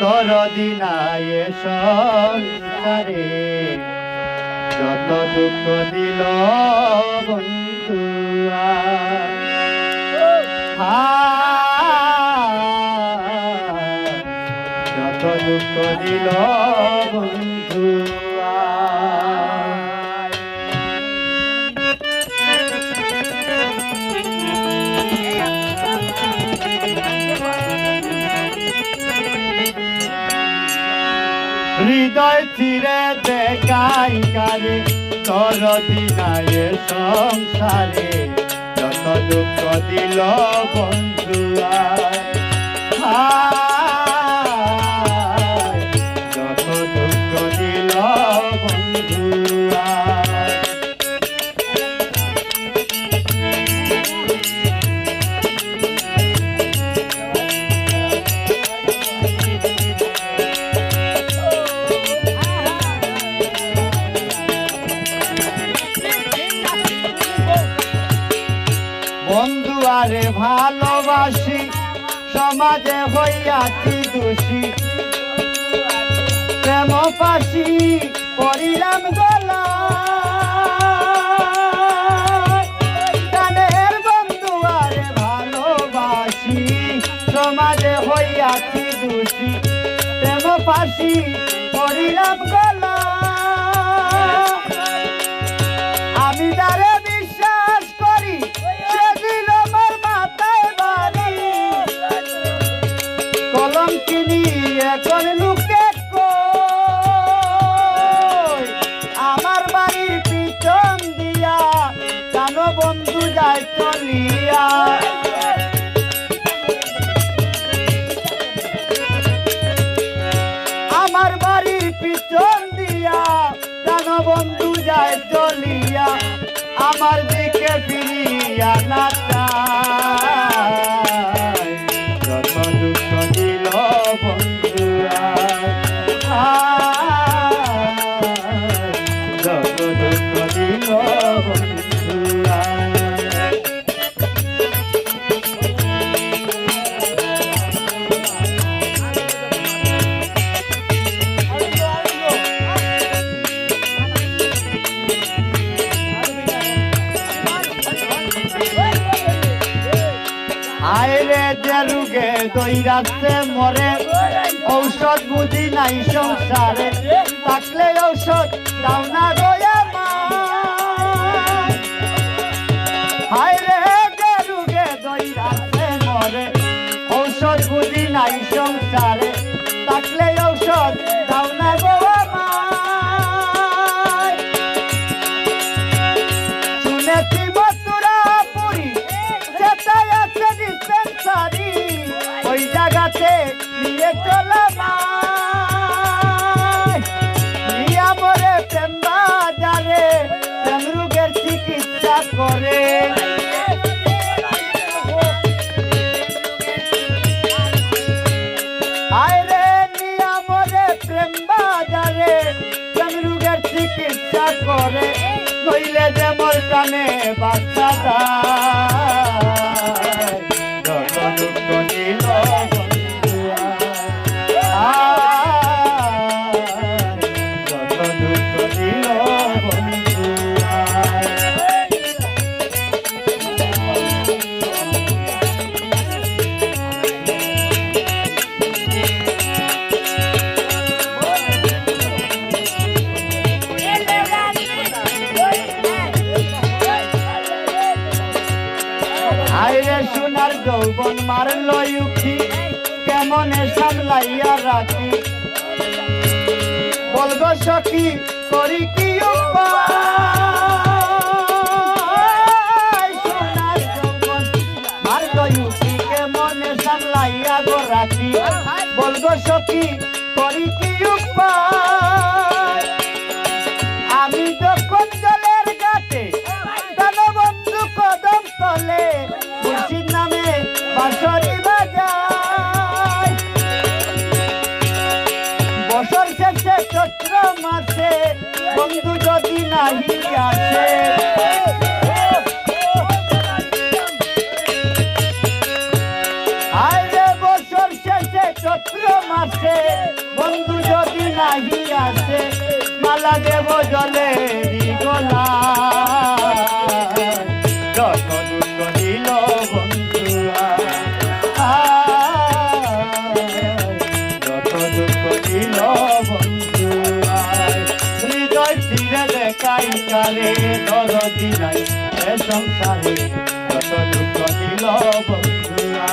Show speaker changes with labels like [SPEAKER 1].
[SPEAKER 1] দরদি নাই এ সংসারে, যত দুঃখ দিল বন্ধু যত দুঃখ দিল বন্ধু হৃদয় চিরে দেখাই কারে দরদি নাই এ সংসারে, যত দুঃখ দিল বন্ধু যত দুঃখ দিল বন্ধু বন্ধু আরে ভালোবাসি, সমাজে হইয়াছি দোষী, প্রেম পাশি পড়িলাম গলায়। গানের বন্ধু আরে ভালোবাসি, সমাজে হইয়াছি দোষী, প্রেম পাশি পড়িলাম গলায়। আমি যারে বিশ্বাস করি সে দিল আমার মাথায় বাড়ি, কলঙ্কিনী এখন লুকে কই আমার বাড়ির পিছন দিয়া, জানো বন্ধু যায় চলিয়া। আমার বাড়ির পিছন দিয়া, জানো বন্ধু যায় চলিয়া, আমার দিকে ফিরিয়া না চায়, যত দুঃখ দিল বন্ধু যত দুঃখ দিল বন্ধু। আইরে যে রুগে দইরাছে মরে, ঔষধ বুঝি নাই সংসারে, থাকলে ঔষধ দাও না দয়া মা। আইরে যে রুগে দইরাছে মরে, ঔষধ বুঝি নাই সংসারে, থাকলে ঔষধ দাও না দয়া মা। শুনেছি মথুরাপুরি সেটাই আছে ডিসপেন্সারি, ওই জায়গাতে নিয়ে চলাম নিয়া মরে প্রেম বাজারে, প্রেম রোগের চিকিৎসা করে। আইরে নিয়া মরে প্রেম বাজারে, প্রেম রোগের চিকিৎসা করে, নইলে যে মোর প্রাণে বাচ্চা যায়, যত দুঃখ দিল বন্ধু যত দুঃখ দিল বন্ধু। আইরে সোনার যৌবন মারল উঠি, কেমনে সামলাইয়া রাখি, বলগো সখী করি কি উপায়। সোনার যৌবন মারল উঠি, কেমনে সামলাইয়া গো রাখি, বলগো সখী করি কি উপায়। আমি যখন জলের ঘাটে, জানো বন্ধু কদম তলে, মুর্শিদ নামে বাঁশরি বাজায়। বছর শেষে চৈত্র মাসে বন্ধু যদি নাহি আসে, আইরে বছর শেষে চৈত্র মাসে বন্ধু যদি নাহি আসে মালা দেব জলে গোলা যত দুঃখ দিল বন্ধুরা যত দুঃখ দিল বন্ধুরা হৃদয় ছিঁড়ে দেখাই কারে দরদি নাই এ সংসারে যত দুঃখ দিল বন্ধুরা